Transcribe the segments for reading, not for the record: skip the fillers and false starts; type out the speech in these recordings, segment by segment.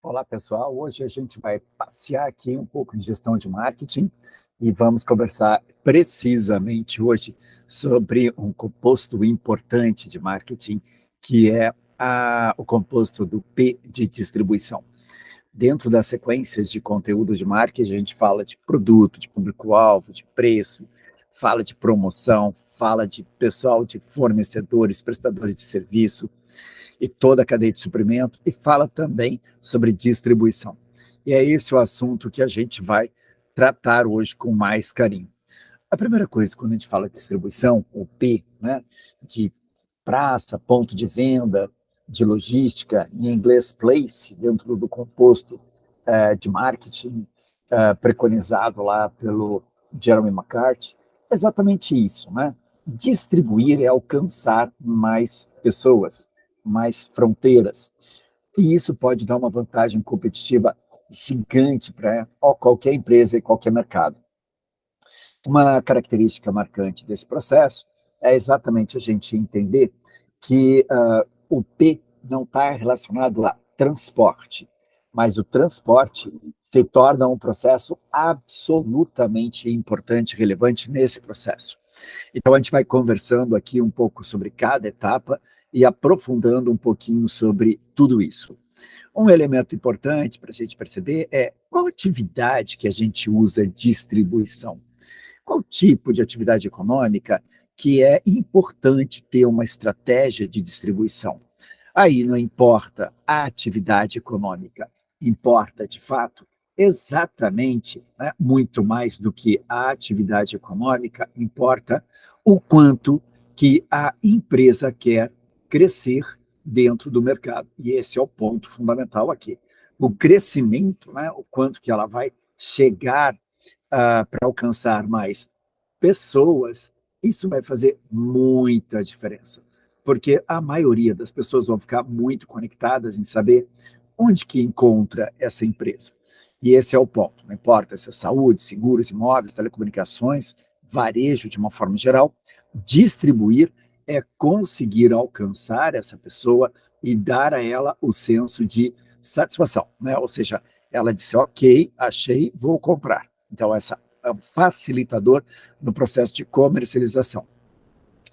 Olá, pessoal. Hoje a gente vai passear aqui um pouco em gestão de marketing e vamos conversar precisamente hoje sobre um composto importante de marketing, que é o composto do P de distribuição. Dentro das sequências de conteúdo de marketing, a gente fala de produto, de público-alvo, de preço, fala de promoção, fala de pessoal, de fornecedores, prestadores de serviço, e toda a cadeia de suprimento, e fala também sobre distribuição. E é esse o assunto que a gente vai tratar hoje com mais carinho. A primeira coisa, quando a gente fala de distribuição, o P, né, de praça, ponto de venda, de logística, em inglês place, dentro do composto de marketing preconizado lá pelo Jeremy McCarthy, é exatamente isso, né? Distribuir é alcançar mais pessoas, mais fronteiras. E isso pode dar uma vantagem competitiva gigante para qualquer empresa e qualquer mercado. Uma característica marcante desse processo é exatamente a gente entender que o P não está relacionado a transporte, mas o transporte se torna um processo absolutamente importante e relevante nesse processo. Então, a gente vai conversando aqui um pouco sobre cada etapa e aprofundando um pouquinho sobre tudo isso. Um elemento importante para a gente perceber é qual atividade que a gente usa distribuição. Qual tipo de atividade econômica que é importante ter uma estratégia de distribuição? Aí não importa a atividade econômica, importa, de fato, exatamente, né, muito mais do que a atividade econômica, importa o quanto que a empresa quer crescer dentro do mercado. E esse é o ponto fundamental aqui. O crescimento, né, o quanto que ela vai chegar para alcançar mais pessoas, isso vai fazer muita diferença, porque a maioria das pessoas vão ficar muito conectadas em saber onde que encontra essa empresa. E esse é o ponto, não importa se é saúde, seguros, imóveis, telecomunicações, varejo de uma forma geral, distribuir é conseguir alcançar essa pessoa e dar a ela o senso de satisfação, né? Ou seja, ela disse, ok, achei, vou comprar. Então, essa é um facilitador no processo de comercialização.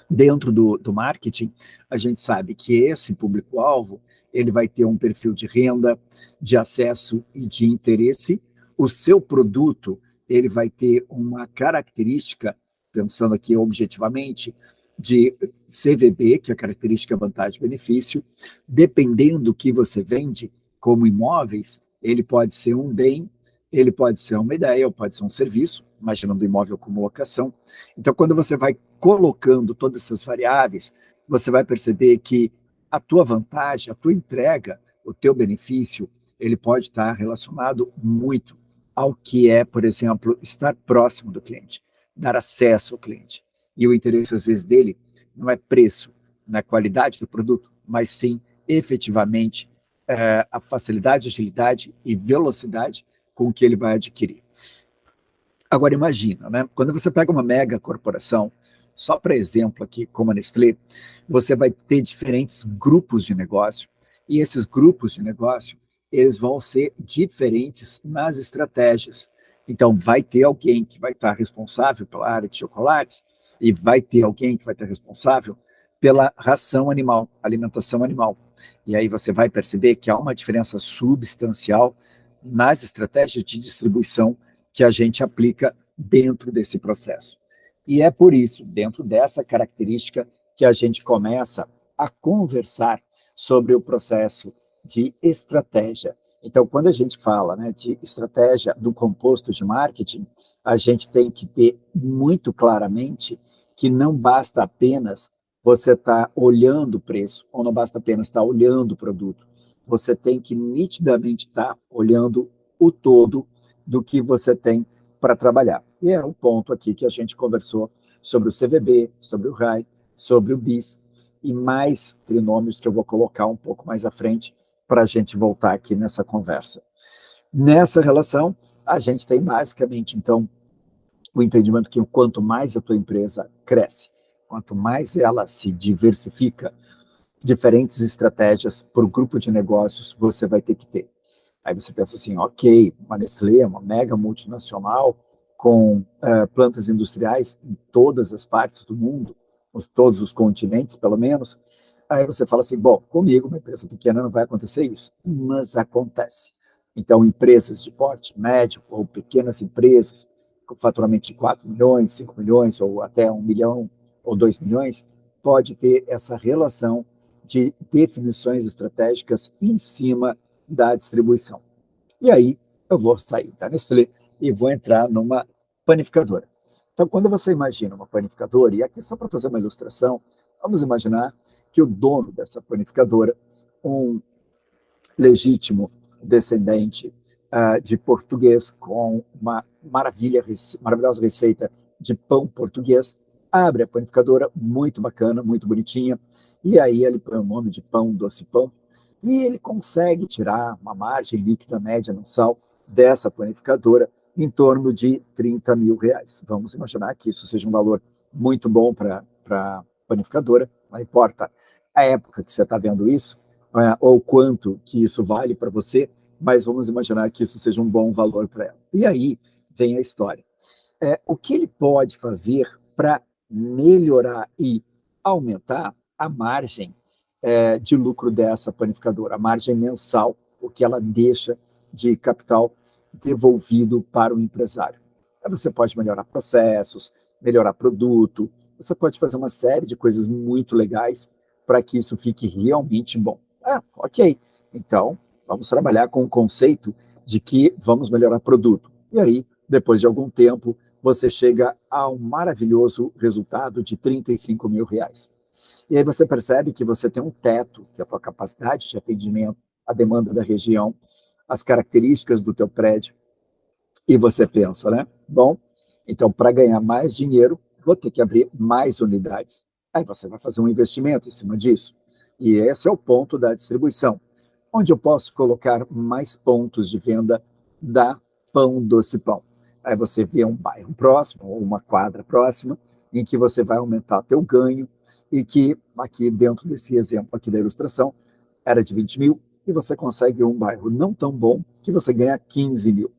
Dentro do marketing, a gente sabe que esse público-alvo ele vai ter um perfil de renda, de acesso e de interesse. O seu produto ele vai ter uma característica, pensando aqui objetivamente, de CVB, que é a característica vantagem-benefício. Dependendo do que você vende, como imóveis, ele pode ser um bem, ele pode ser uma ideia, ou pode ser um serviço, imaginando imóvel como locação. Então, quando você vai colocando todas essas variáveis, você vai perceber que a tua vantagem, a tua entrega, o teu benefício, ele pode estar relacionado muito ao que é, por exemplo, estar próximo do cliente, dar acesso ao cliente. E o interesse, às vezes, dele não é preço, não é qualidade do produto, mas sim, efetivamente, a facilidade, agilidade e velocidade com que ele vai adquirir. Agora imagina, né? Quando você pega uma mega corporação, só para exemplo aqui, como a Nestlé, você vai ter diferentes grupos de negócio, e esses grupos de negócio, eles vão ser diferentes nas estratégias. Então, vai ter alguém que vai estar responsável pela área de chocolates, e vai ter alguém que vai estar responsável pela ração animal, alimentação animal. E aí você vai perceber que há uma diferença substancial nas estratégias de distribuição que a gente aplica dentro desse processo. E é por isso, dentro dessa característica, que a gente começa a conversar sobre o processo de estratégia. Então, quando a gente fala, né, de estratégia do composto de marketing, a gente tem que ter muito claramente que não basta apenas você estar olhando o preço, ou não basta apenas estar olhando o produto. Você tem que nitidamente estar olhando o todo do que você tem para trabalhar. E é um ponto aqui que a gente conversou sobre o CVB, sobre o RAI, sobre o BIS e mais trinômios que eu vou colocar um pouco mais à frente para a gente voltar aqui nessa conversa. Nessa relação, a gente tem basicamente, então, o entendimento que quanto mais a tua empresa cresce, quanto mais ela se diversifica, diferentes estratégias para o grupo de negócios você vai ter que ter. Aí você pensa assim, ok, uma Nestlé, uma mega multinacional, com plantas industriais em todas as partes do mundo, todos os continentes, pelo menos. Aí você fala assim, bom, comigo, uma empresa pequena, não vai acontecer isso. Mas acontece. Então, empresas de porte médio ou pequenas empresas, com faturamento de 4 milhões, 5 milhões, ou até 1 milhão ou 2 milhões, pode ter essa relação de definições estratégicas em cima da distribuição. E aí, eu vou sair da Nestlé e vou entrar numa panificadora. Então, quando você imagina uma panificadora, e aqui só para fazer uma ilustração, vamos imaginar que o dono dessa panificadora, um legítimo descendente de português com uma maravilhosa receita de pão português, abre a panificadora, muito bacana, muito bonitinha, e aí ele põe o nome de Pão Doce Pão, e ele consegue tirar uma margem líquida média mensal dessa panificadora em torno de 30 mil reais. Vamos imaginar que isso seja um valor muito bom para a panificadora, não importa a época que você está vendo isso, ou quanto que isso vale para você, mas vamos imaginar que isso seja um bom valor para ela. E aí vem a história. O que ele pode fazer para melhorar e aumentar a margem de lucro dessa panificadora, a margem mensal, o que ela deixa de capital devolvido para o empresário. Aí você pode melhorar processos, melhorar produto, você pode fazer uma série de coisas muito legais para que isso fique realmente bom. Ok, então vamos trabalhar com o conceito de que vamos melhorar produto. E aí, depois de algum tempo, você chega a um maravilhoso resultado de 35 mil reais. E aí você percebe que você tem um teto, que é a tua capacidade de atendimento, a demanda da região, as características do teu prédio, e você pensa, né? Bom, então para ganhar mais dinheiro, vou ter que abrir mais unidades. Aí você vai fazer um investimento em cima disso. E esse é o ponto da distribuição, onde eu posso colocar mais pontos de venda da Pão Doce Pão. Aí você vê um bairro próximo, ou uma quadra próxima, em que você vai aumentar teu ganho, e que aqui dentro desse exemplo aqui da ilustração, era de 20 mil, e você consegue um bairro não tão bom, que você ganha 15 mil.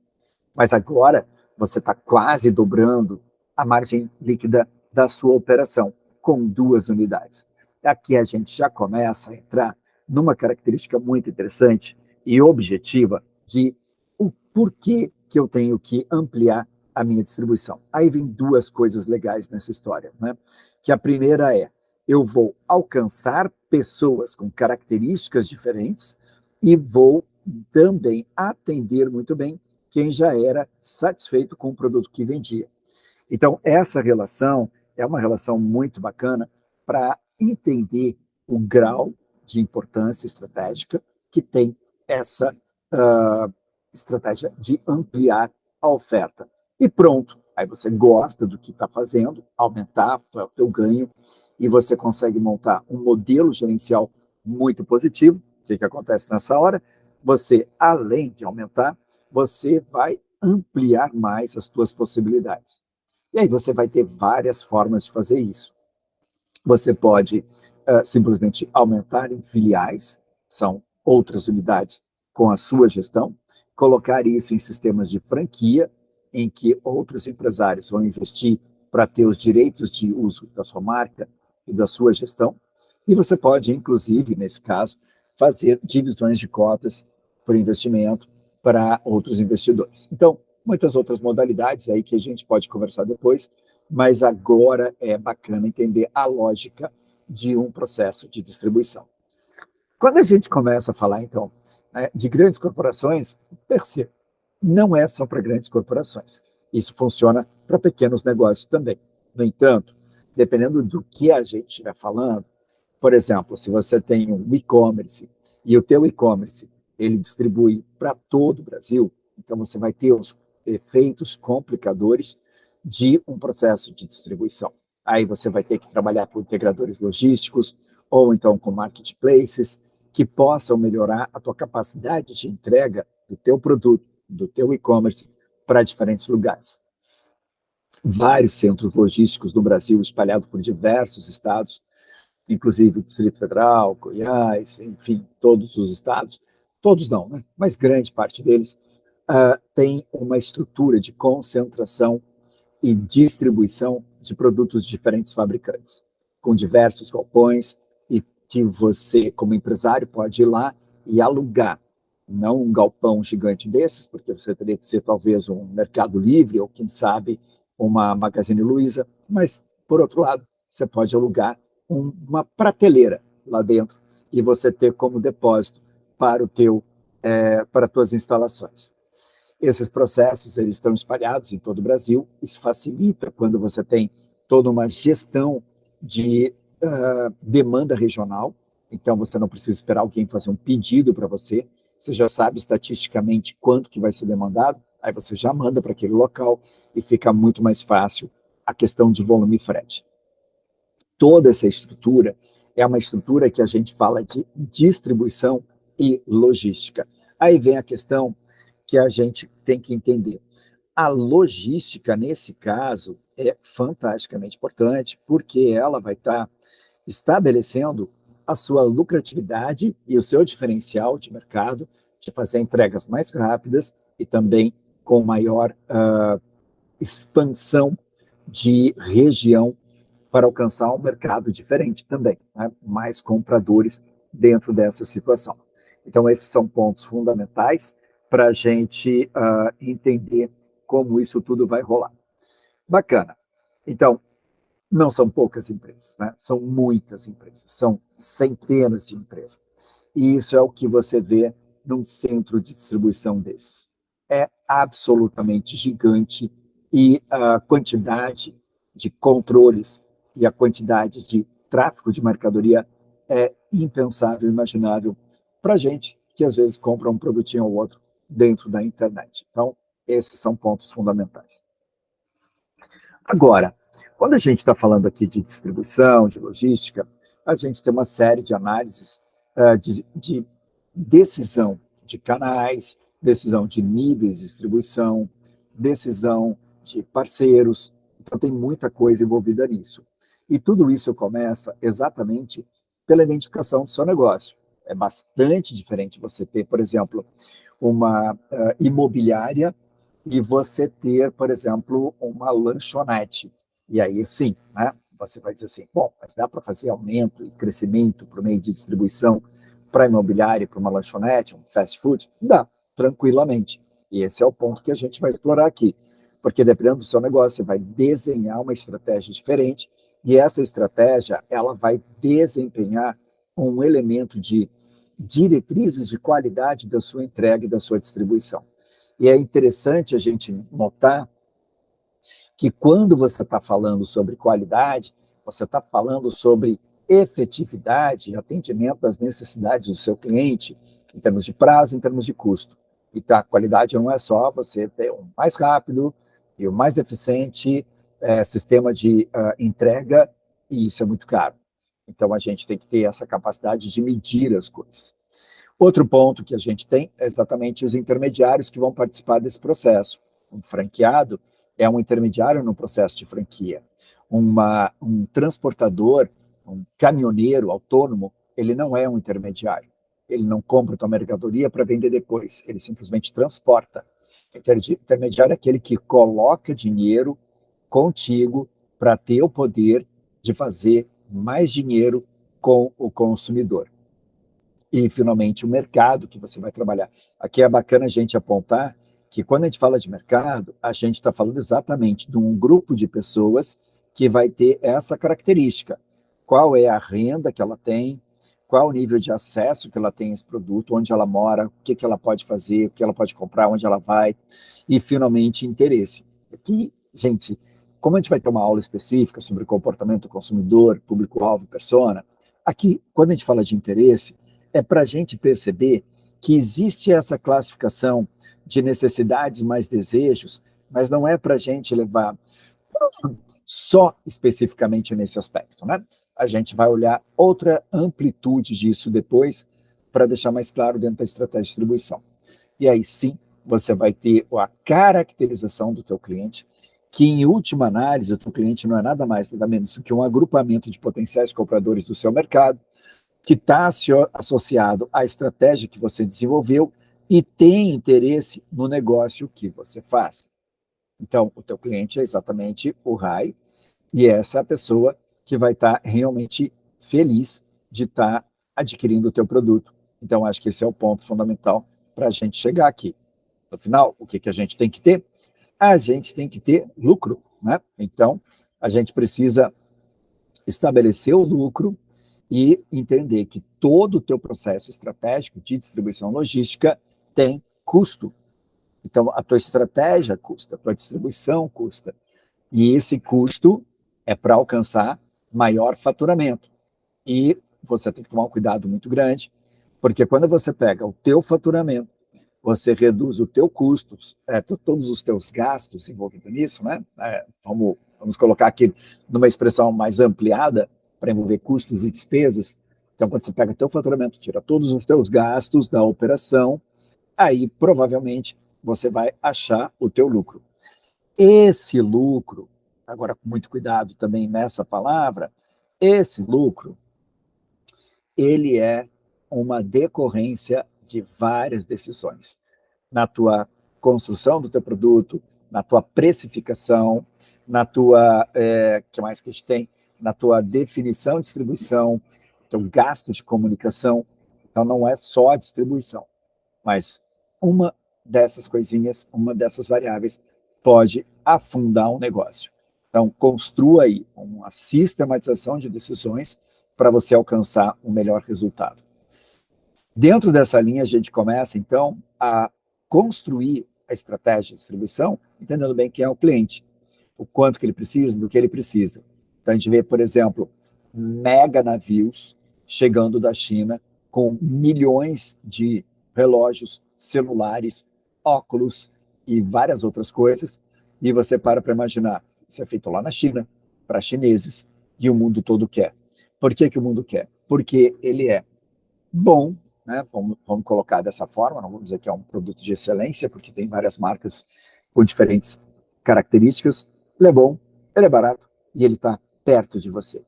Mas agora você está quase dobrando a margem líquida da sua operação, com 2 unidades. Aqui a gente já começa a entrar numa característica muito interessante e objetiva de o porquê que eu tenho que ampliar a minha distribuição. Aí vem 2 coisas legais nessa história, né? Que a primeira é, eu vou alcançar pessoas com características diferentes e vou também atender muito bem quem já era satisfeito com o produto que vendia. Então, essa relação é uma relação muito bacana para entender o grau de importância estratégica que tem essa estratégia de ampliar a oferta. E pronto, aí você gosta do que está fazendo, aumentar o teu ganho, e você consegue montar um modelo gerencial muito positivo. O que acontece nessa hora? Você, além de aumentar, você vai ampliar mais as suas possibilidades. E aí você vai ter várias formas de fazer isso. Você pode simplesmente aumentar em filiais, são outras unidades com a sua gestão, colocar isso em sistemas de franquia, em que outros empresários vão investir para ter os direitos de uso da sua marca e da sua gestão. E você pode, inclusive, nesse caso, fazer divisões de cotas por investimento para outros investidores. Então, muitas outras modalidades aí que a gente pode conversar depois, mas agora é bacana entender a lógica de um processo de distribuição. Quando a gente começa a falar, então, de grandes corporações, perceba, não é só para grandes corporações. Isso funciona para pequenos negócios também. No entanto, dependendo do que a gente estiver falando, por exemplo, se você tem um e-commerce e o teu e-commerce ele distribui para todo o Brasil, então você vai ter os efeitos complicadores de um processo de distribuição. Aí você vai ter que trabalhar com integradores logísticos ou então com marketplaces que possam melhorar a tua capacidade de entrega do teu produto, do teu e-commerce para diferentes lugares. Vários centros logísticos no Brasil espalhados por diversos estados, inclusive o Distrito Federal, Goiás, enfim, todos os estados, todos não, né? Mas grande parte deles, tem uma estrutura de concentração e distribuição de produtos de diferentes fabricantes, com diversos galpões, e que você, como empresário, pode ir lá e alugar. Não um galpão gigante desses, porque você teria que ser talvez um Mercado Livre ou, quem sabe, uma Magazine Luiza, mas, por outro lado, você pode alugar uma prateleira lá dentro e você ter como depósito para para as tuas instalações. Esses processos eles estão espalhados em todo o Brasil. Isso facilita quando você tem toda uma gestão de demanda regional. Então, você não precisa esperar alguém fazer um pedido para você. Você já sabe estatisticamente quanto que vai ser demandado. Aí você já manda para aquele local e fica muito mais fácil a questão de volume e frete. Toda essa estrutura é uma estrutura que a gente fala de distribuição e logística. Aí vem a questão que a gente tem que entender. A logística, nesse caso, é fantasticamente importante, porque ela vai estar estabelecendo a sua lucratividade e o seu diferencial de mercado, de fazer entregas mais rápidas e também com maior expansão de região para alcançar um mercado diferente também, né? Mais compradores dentro dessa situação. Então, esses são pontos fundamentais para a gente entender como isso tudo vai rolar. Bacana. Então, não são poucas empresas, né? São muitas empresas, são centenas de empresas. E isso é o que você vê num centro de distribuição desses. É absolutamente gigante e a quantidade de controles e a quantidade de tráfego de mercadoria é impensável, imaginável para a gente que às vezes compra um produtinho ou outro dentro da internet. Então, esses são pontos fundamentais. Agora, quando a gente está falando aqui de distribuição, de logística, a gente tem uma série de análises de decisão de canais, decisão de níveis de distribuição, decisão de parceiros. Então, tem muita coisa envolvida nisso. E tudo isso começa exatamente pela identificação do seu negócio. É bastante diferente você ter, por exemplo, uma imobiliária e você ter, por exemplo, uma lanchonete. E aí, sim, né, você vai dizer assim, bom, mas dá para fazer aumento e crescimento por meio de distribuição para a imobiliária, para uma lanchonete, um fast food? Dá, tranquilamente. E esse é o ponto que a gente vai explorar aqui. Porque dependendo do seu negócio, você vai desenhar uma estratégia diferente e essa estratégia ela vai desempenhar um elemento de diretrizes de qualidade da sua entrega e da sua distribuição. E é interessante a gente notar que quando você está falando sobre qualidade, você está falando sobre efetividade e atendimento das necessidades do seu cliente, em termos de prazo, em termos de custo. E a qualidade não é só você ter um mais rápido e o mais eficiente sistema de entrega, e isso é muito caro. Então, a gente tem que ter essa capacidade de medir as coisas. Outro ponto que a gente tem é exatamente os intermediários que vão participar desse processo. Um franqueado é um intermediário no processo de franquia. Um transportador, um caminhoneiro autônomo, ele não é um intermediário. Ele não compra a tua mercadoria para vender depois, ele simplesmente transporta. Intermediário é aquele que coloca dinheiro contigo para ter o poder de fazer mais dinheiro com o consumidor. E, finalmente, o mercado que você vai trabalhar. Aqui é bacana a gente apontar que, quando a gente fala de mercado, a gente está falando exatamente de um grupo de pessoas que vai ter essa característica. Qual é a renda que ela tem, qual o nível de acesso que ela tem a esse produto, onde ela mora, o que ela pode fazer, o que ela pode comprar, onde ela vai, e, finalmente, interesse. Aqui, gente, como a gente vai ter uma aula específica sobre comportamento do consumidor, público-alvo, persona, aqui, quando a gente fala de interesse, é para a gente perceber que existe essa classificação de necessidades mais desejos, mas não é para a gente levar só especificamente nesse aspecto, né? A gente vai olhar outra amplitude disso depois para deixar mais claro dentro da estratégia de distribuição. E aí sim, você vai ter a caracterização do teu cliente, que em última análise, o teu cliente não é nada mais, nada menos do que um agrupamento de potenciais compradores do seu mercado, que está associado à estratégia que você desenvolveu e tem interesse no negócio que você faz. Então, o teu cliente é exatamente o RAI, e essa é a pessoa que vai estar realmente feliz de estar adquirindo o teu produto. Então, acho que esse é o ponto fundamental para a gente chegar aqui. No final, o que, que a gente tem que ter? A gente tem que ter lucro, né? Então, a gente precisa estabelecer o lucro e entender que todo o teu processo estratégico de distribuição logística tem custo. Então, a tua estratégia custa, a tua distribuição custa. E esse custo é para alcançar maior faturamento. E você tem que tomar um cuidado muito grande, porque quando você pega o teu faturamento, você reduz o teu custos, todos os teus gastos envolvidos nisso, né? Vamos colocar aqui numa expressão mais ampliada, para envolver custos e despesas. Então, quando você pega o teu faturamento, tira todos os teus gastos da operação, aí provavelmente você vai achar o teu lucro. Esse lucro, agora com muito cuidado também nessa palavra, esse lucro, ele é uma decorrência de várias decisões. Na tua construção do teu produto, na tua precificação, na tua, que mais que a gente tem? Na tua definição de distribuição, teu gasto de comunicação. Então, não é só a distribuição, mas uma dessas coisinhas, uma dessas variáveis pode afundar um negócio. Então, construa aí uma sistematização de decisões para você alcançar um melhor resultado. Dentro dessa linha, a gente começa, então, a construir a estratégia de distribuição, entendendo bem quem é o cliente, o quanto que ele precisa, do que ele precisa. Então, a gente vê, por exemplo, mega navios chegando da China com milhões de relógios, celulares, óculos e várias outras coisas, e você para imaginar, isso é feito lá na China, para chineses, e o mundo todo quer. Por que, que o mundo quer? Porque ele é bom, né? Vamos colocar dessa forma, não vamos dizer que é um produto de excelência, porque tem várias marcas com diferentes características. Ele é bom, ele é barato e ele está perto de você.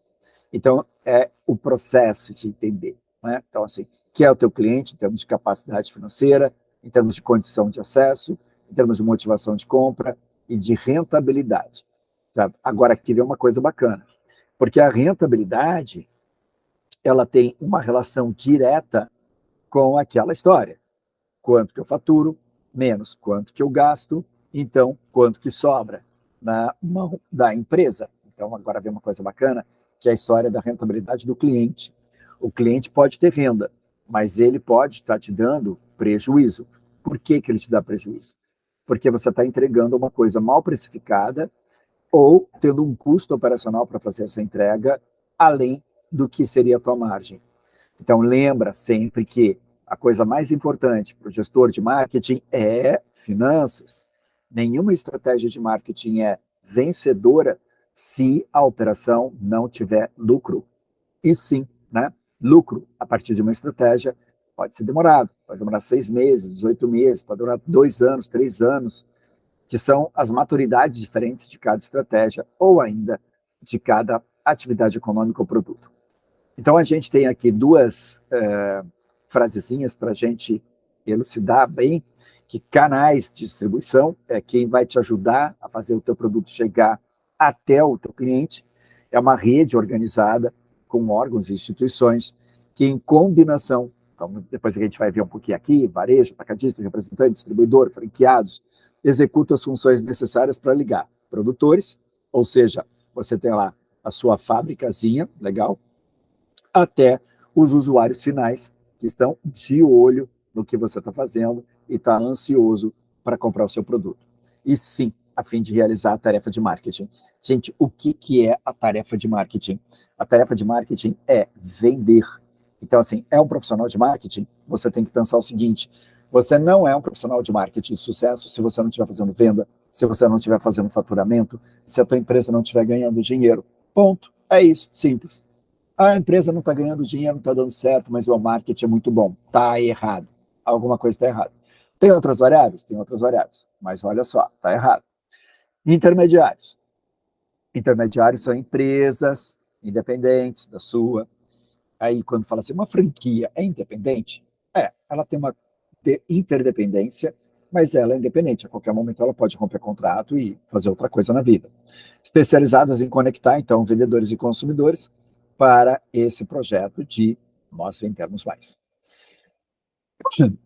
Então, é o processo de entender, né? Então, assim, que é o teu cliente em termos de capacidade financeira, em termos de condição de acesso, em termos de motivação de compra e de rentabilidade. Sabe? Agora, aqui vem uma coisa bacana, porque a rentabilidade ela tem uma relação direta com aquela história. Quanto que eu faturo, menos quanto que eu gasto, então quanto que sobra na mão da empresa. Então agora vem uma coisa bacana, que é a história da rentabilidade do cliente. O cliente pode ter renda, mas ele pode estar te dando prejuízo. Por que, que ele te dá prejuízo? Porque você está entregando uma coisa mal precificada ou tendo um custo operacional para fazer essa entrega além do que seria a tua margem. Então, lembra sempre que a coisa mais importante para o gestor de marketing é finanças. Nenhuma estratégia de marketing é vencedora se a operação não tiver lucro. E sim, né? Lucro a partir de uma estratégia pode ser demorado, pode demorar 6 meses, 18 meses, pode demorar 2 anos, 3 anos, que são as maturidades diferentes de cada estratégia ou ainda de cada atividade econômica ou produto. Então, a gente tem aqui duas frasezinhas para a gente elucidar bem que canais de distribuição é quem vai te ajudar a fazer o teu produto chegar até o teu cliente. É uma rede organizada com órgãos e instituições que, em combinação, então, depois a gente vai ver um pouquinho aqui, varejo, atacadista, representante, distribuidor, franqueados, executa as funções necessárias para ligar produtores, ou seja, você tem lá a sua fábricazinha, legal, até os usuários finais que estão de olho no que você está fazendo e está ansioso para comprar o seu produto. E sim, a fim de realizar a tarefa de marketing. Gente, o que é a tarefa de marketing? A tarefa de marketing é vender. Então, assim, é um profissional de marketing, você tem que pensar o seguinte, você não é um profissional de marketing de sucesso se você não estiver fazendo venda, se você não estiver fazendo faturamento, se a tua empresa não estiver ganhando dinheiro. Ponto. É isso, simples. A empresa não está ganhando dinheiro, não está dando certo, mas o marketing é muito bom. Está errado. Alguma coisa está errada. Tem outras variáveis? Tem outras variáveis. Mas olha só, está errado. Intermediários. Intermediários são empresas independentes da sua, Aí, quando fala assim, uma franquia é independente? Ela tem uma interdependência, mas ela é independente. A qualquer momento ela pode romper contrato e fazer outra coisa na vida. Especializadas em conectar, então, vendedores e consumidores para esse projeto de nós vendermos mais.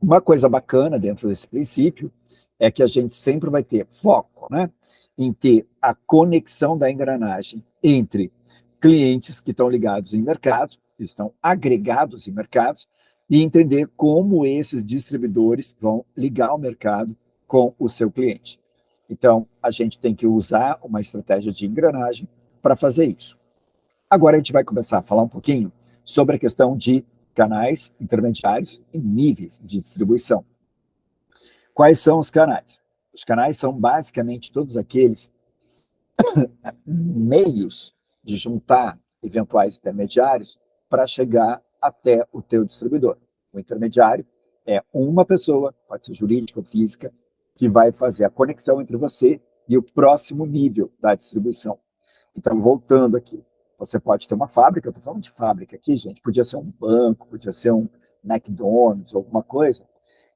Uma coisa bacana dentro desse princípio é que a gente sempre vai ter foco, né, em ter a conexão da engrenagem entre clientes que estão ligados em mercados, que estão agregados em mercados, e entender como esses distribuidores vão ligar o mercado com o seu cliente. Então, a gente tem que usar uma estratégia de engrenagem para fazer isso. Agora a gente vai começar a falar um pouquinho sobre a questão de canais intermediários e níveis de distribuição. Quais são os canais? Os canais são basicamente todos aqueles meios de juntar eventuais intermediários para chegar até o teu distribuidor. O intermediário é uma pessoa, pode ser jurídica ou física, que vai fazer a conexão entre você e o próximo nível da distribuição. Então, voltando aqui, você pode ter uma fábrica, eu estou falando de fábrica aqui, gente, podia ser um banco, podia ser um McDonald's, alguma coisa,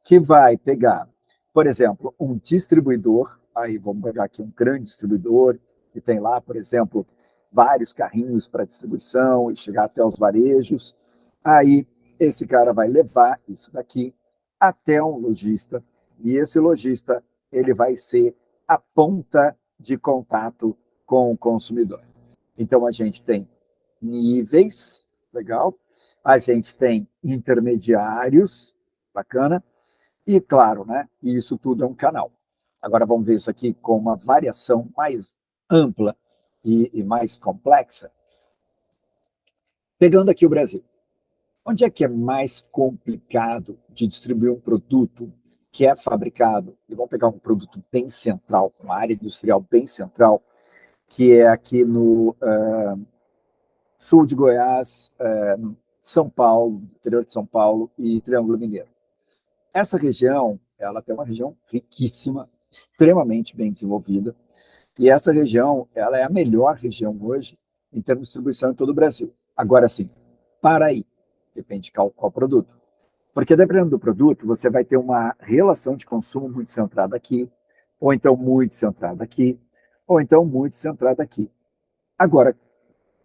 que vai pegar, por exemplo, um distribuidor, aí vamos pegar aqui um grande distribuidor, que tem lá, por exemplo, vários carrinhos para distribuição e chegar até os varejos, aí esse cara vai levar isso daqui até um lojista, e esse lojista, ele vai ser a ponta de contato com o consumidor. Então, a gente tem níveis, legal, a gente tem intermediários, bacana, e claro, né, isso tudo é um canal. Agora vamos ver isso aqui com uma variação mais ampla e mais complexa. Pegando aqui o Brasil, onde é que é mais complicado de distribuir um produto que é fabricado, e vamos pegar um produto bem central, uma área industrial bem central, que é aqui no sul de Goiás, São Paulo, interior de São Paulo e Triângulo Mineiro. Essa região, ela tem uma região riquíssima, extremamente bem desenvolvida, e essa região, ela é a melhor região hoje em termos de distribuição em todo o Brasil. Agora sim, para aí, depende de qual produto. Porque dependendo do produto, você vai ter uma relação de consumo muito centrada aqui, ou então muito centrada aqui, ou então muito centrada aqui. Agora,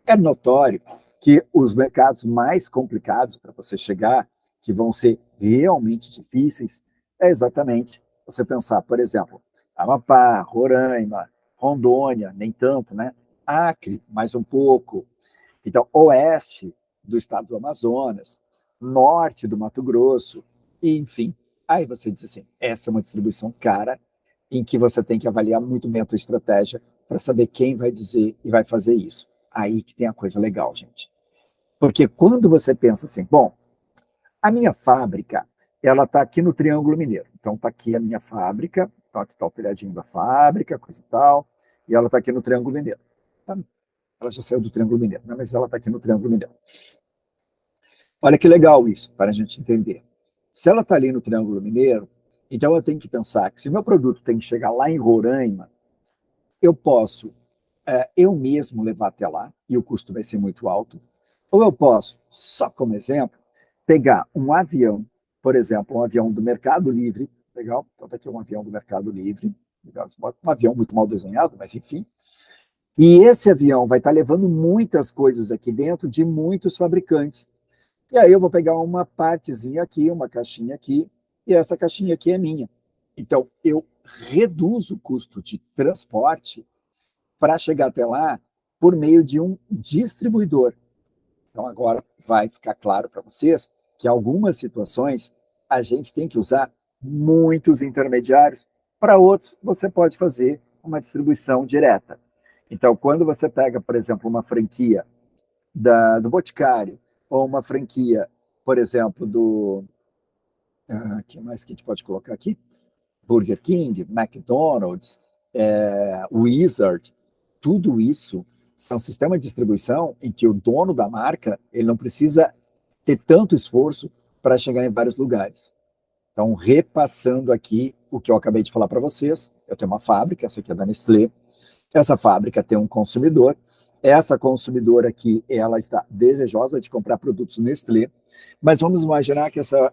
é notório que os mercados mais complicados para você chegar, que vão ser realmente difíceis, é exatamente você pensar, por exemplo, Amapá, Roraima, Rondônia, nem tanto, né? Acre, mais um pouco. Então, oeste do estado do Amazonas, norte do Mato Grosso, e, enfim. Aí você diz assim, essa é uma distribuição cara, em que você tem que avaliar muito bem a tua estratégia para saber quem vai dizer e vai fazer isso. Aí que tem a coisa legal, gente. Porque quando você pensa assim, bom, a minha fábrica, ela está aqui no Triângulo Mineiro. Então, está aqui a minha fábrica, então aqui está o telhadinho da fábrica, coisa e tal, e ela está aqui no Triângulo Mineiro. Tá? Ela já saiu do Triângulo Mineiro, né? Mas ela está aqui no Triângulo Mineiro. Olha que legal isso, para a gente entender. Se ela está ali no Triângulo Mineiro, então eu tenho que pensar que se meu produto tem que chegar lá em Roraima, eu posso eu mesmo levar até lá, e o custo vai ser muito alto, ou eu posso, só como exemplo, pegar um avião, por exemplo, um avião do Mercado Livre, legal? Então, tá aqui um avião do Mercado Livre, legal? Um avião muito mal desenhado, mas enfim. E esse avião vai estar levando muitas coisas aqui dentro de muitos fabricantes. E aí eu vou pegar uma partezinha aqui, uma caixinha aqui, e essa caixinha aqui é minha. Então, eu reduzo o custo de transporte para chegar até lá por meio de um distribuidor. Então, agora vai ficar claro para vocês que em algumas situações a gente tem que usar muitos intermediários, para outros você pode fazer uma distribuição direta. Então, quando você pega, por exemplo, uma franquia do Boticário, ou uma franquia, por exemplo, do... que mais que a gente pode colocar aqui? Burger King, McDonald's, Wizard, tudo isso são sistemas de distribuição em que o dono da marca ele não precisa ter tanto esforço para chegar em vários lugares. Então, repassando aqui o que eu acabei de falar para vocês, eu tenho uma fábrica, essa aqui é da Nestlé, essa fábrica tem um consumidor, essa consumidora aqui, ela está desejosa de comprar produtos Nestlé, mas vamos imaginar que essa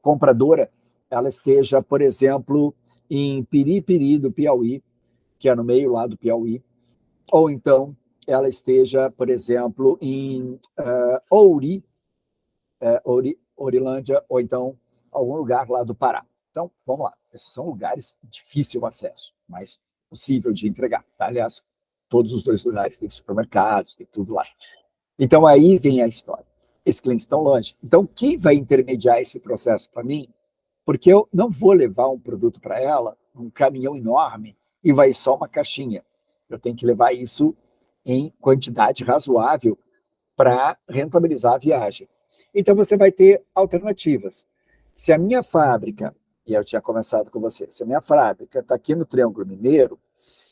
compradora, ela esteja, por exemplo, em Piripiri, do Piauí, que é no meio lá do Piauí, ou então ela esteja, por exemplo, em Ourilândia, ou então algum lugar lá do Pará. Então, vamos lá. Esses são lugares de difícil acesso, mas possível de entregar. Tá? Aliás, todos os dois lugares têm supermercados, tem tudo lá. Então, aí vem a história. Esses clientes estão longe. Então, quem vai intermediar esse processo para mim? Porque eu não vou levar um produto para ela, um caminhão enorme, e vai só uma caixinha. Eu tenho que levar isso em quantidade razoável para rentabilizar a viagem. Então, você vai ter alternativas. Se a minha fábrica, e eu tinha conversado com você, se a minha fábrica está aqui no Triângulo Mineiro,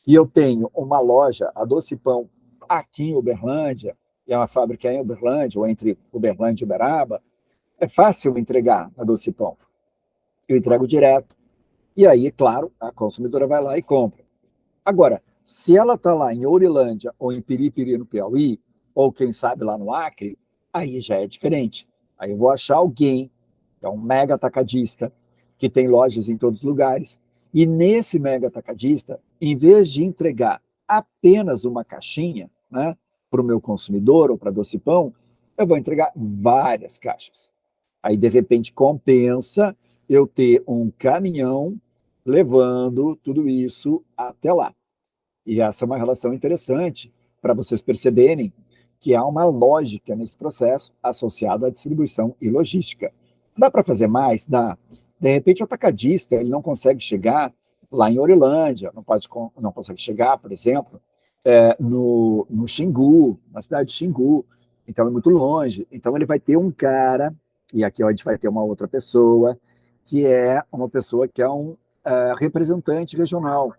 e eu tenho uma loja, a Doce Pão, aqui em Uberlândia, e é uma fábrica em Uberlândia, ou entre Uberlândia e Uberaba, é fácil entregar a Doce Pão. Eu entrego direto. E aí, claro, a consumidora vai lá e compra. Agora, se ela está lá em Ourilândia ou em Piripiri, no Piauí, ou quem sabe lá no Acre, aí já é diferente. Aí eu vou achar alguém, que é um mega atacadista, que tem lojas em todos os lugares, e nesse mega atacadista, em vez de entregar apenas uma caixinha, né, para o meu consumidor ou para Doce Pão, eu vou entregar várias caixas. Aí, de repente, compensa eu ter um caminhão levando tudo isso até lá. E essa é uma relação interessante para vocês perceberem que há uma lógica nesse processo associada à distribuição e logística. Dá para fazer mais? Dá. De repente, o atacadista ele não consegue chegar lá em Orilândia, não consegue chegar, por exemplo, no Xingu, na cidade de Xingu. Então, é muito longe. Então, ele vai ter um cara, e aqui a gente vai ter uma outra pessoa, que é uma pessoa que é um representante regional.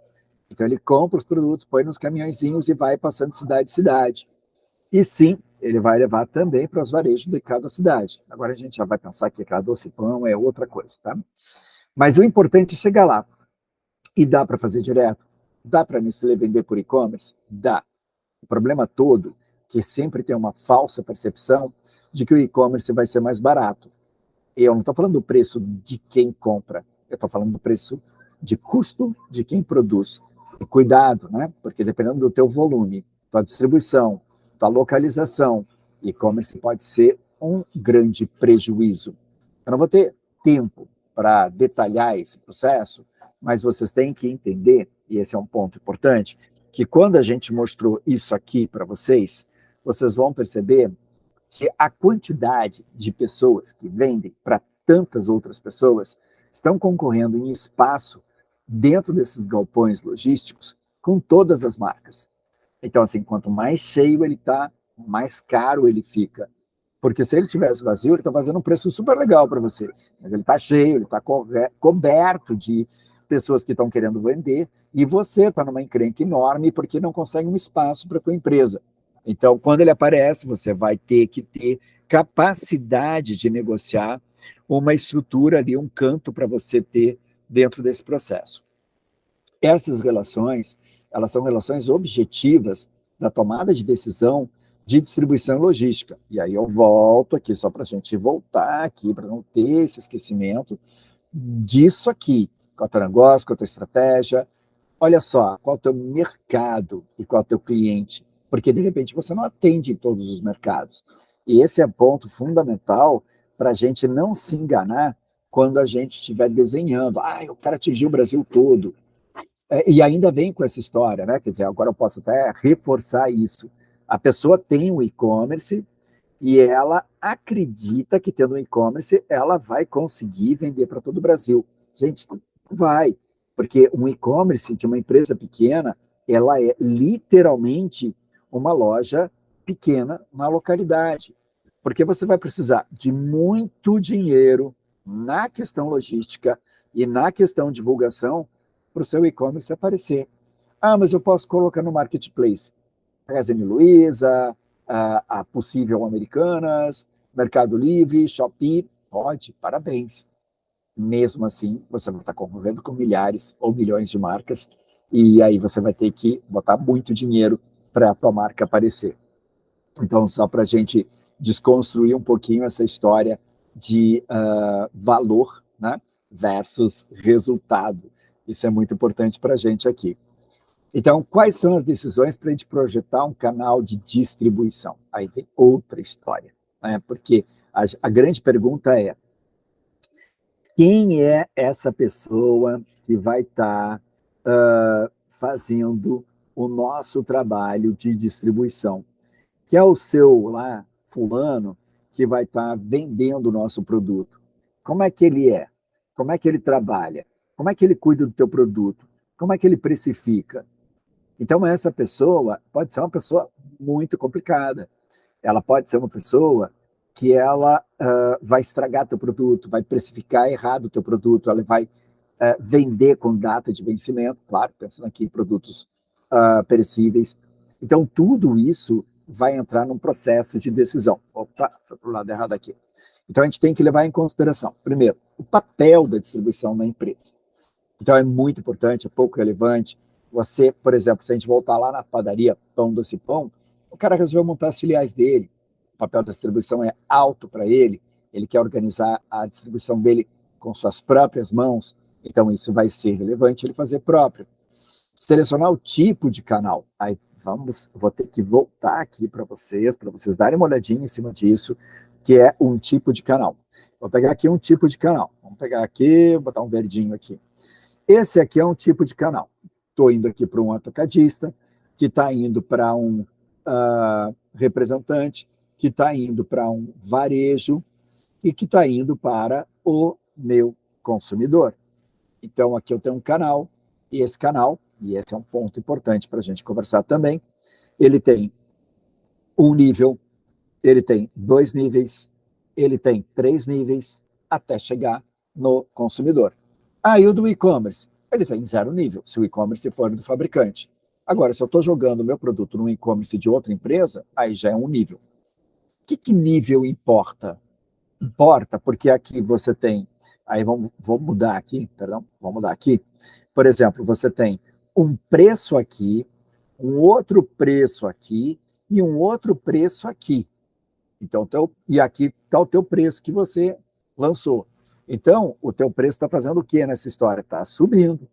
Então, ele compra os produtos, põe nos caminhõezinhos e vai passando de cidade em cidade. E sim, ele vai levar também para os varejos de cada cidade. Agora a gente já vai pensar que cada Doce Pão é outra coisa, tá? Mas o importante é chegar lá. E dá para fazer direto? Dá para Nestlé vender por e-commerce? Dá. O problema todo é que sempre tem uma falsa percepção de que o e-commerce vai ser mais barato. E eu não estou falando do preço de quem compra, eu estou falando do preço de custo de quem produz. E cuidado, né? Porque dependendo do teu volume, tua distribuição, tua localização, e-commerce pode ser um grande prejuízo. Eu não vou ter tempo para detalhar esse processo, mas vocês têm que entender, e esse é um ponto importante, que quando a gente mostrou isso aqui para vocês, vocês vão perceber que a quantidade de pessoas que vendem para tantas outras pessoas estão concorrendo em espaço dentro desses galpões logísticos com todas as marcas. Então, assim, quanto mais cheio ele está, mais caro ele fica. Porque se ele tivesse vazio, ele está fazendo um preço super legal para vocês. Mas ele está cheio, ele está coberto de pessoas que estão querendo vender, e você está numa encrenca enorme porque não consegue um espaço para a tua empresa. Então, quando ele aparece, você vai ter que ter capacidade de negociar uma estrutura ali, um canto para você ter dentro desse processo. Essas relações, elas são relações objetivas da tomada de decisão de distribuição e logística. E aí eu volto aqui, só para a gente voltar aqui, para não ter esse esquecimento disso aqui. Qual é o teu negócio, qual é a tua estratégia? Olha só, qual é o teu mercado e qual é o teu cliente, porque de repente você não atende em todos os mercados. E esse é um ponto fundamental para a gente não se enganar quando a gente estiver desenhando. Ah, eu quero atingir o Brasil todo. E ainda vem com essa história, né? Quer dizer, agora eu posso até reforçar isso. A pessoa tem um e-commerce e ela acredita que tendo um e-commerce ela vai conseguir vender para todo o Brasil. Gente, não vai, porque um e-commerce de uma empresa pequena, ela é literalmente uma loja pequena na localidade, porque você vai precisar de muito dinheiro na questão logística e na questão de divulgação para o seu e-commerce aparecer. Ah, mas eu posso colocar no marketplace. Magazine Luiza, a Possível Americanas, Mercado Livre, Shopee, pode, parabéns. Mesmo assim, você vai estar concorrendo com milhares ou milhões de marcas, e aí você vai ter que botar muito dinheiro para a tua marca aparecer. Então, só para a gente desconstruir um pouquinho essa história de valor, né, versus resultado. Isso é muito importante para a gente aqui. Então, quais são as decisões para a gente projetar um canal de distribuição? Aí tem outra história, né? Porque a grande pergunta é: quem é essa pessoa que vai estar fazendo o nosso trabalho de distribuição? Que é o seu lá, fulano, que vai estar vendendo o nosso produto. Como é que ele é? Como é que ele trabalha? Como é que ele cuida do teu produto? Como é que ele precifica? Então, essa pessoa pode ser uma pessoa muito complicada. Ela pode ser uma pessoa que ela vai estragar teu produto, vai precificar errado o teu produto, ela vai vender com data de vencimento, claro, pensando aqui em produtos perecíveis. Então, tudo isso vai entrar num processo de decisão. Opa, foi para o lado errado aqui. Então, a gente tem que levar em consideração, primeiro, o papel da distribuição na empresa. Então, é muito importante, é pouco relevante. Você, por exemplo, se a gente voltar lá na padaria Pão Doce Pão, o cara resolveu montar as filiais dele, o papel da distribuição é alto para ele quer organizar a distribuição dele com suas próprias mãos, então isso vai ser relevante ele fazer próprio. Selecionar o tipo de canal. Aí vou ter que voltar aqui para vocês darem uma olhadinha em cima disso, que é um tipo de canal. Vou pegar aqui um tipo de canal. Vamos pegar aqui, vou botar um verdinho aqui. Esse aqui é um tipo de canal. Estou indo aqui para um atacadista, que está indo para um representante, que está indo para um varejo e que está indo para o meu consumidor. Então, aqui eu tenho um canal, e esse canal, e esse é um ponto importante para a gente conversar também, ele tem um nível, ele tem 2 níveis, ele tem 3 níveis, até chegar no consumidor. Aí o do e-commerce, ele tem 0 nível, se o e-commerce for do fabricante. Agora, se eu estou jogando o meu produto no e-commerce de outra empresa, aí já é um nível. O que nível importa? Importa, porque aqui você tem, aí vamos mudar aqui, perdão, vamos mudar aqui. Por exemplo, você tem um preço aqui, um outro preço aqui e um outro preço aqui. Então, e aqui está o teu preço que você lançou. Então, o teu preço está fazendo o que nessa história? Está subindo.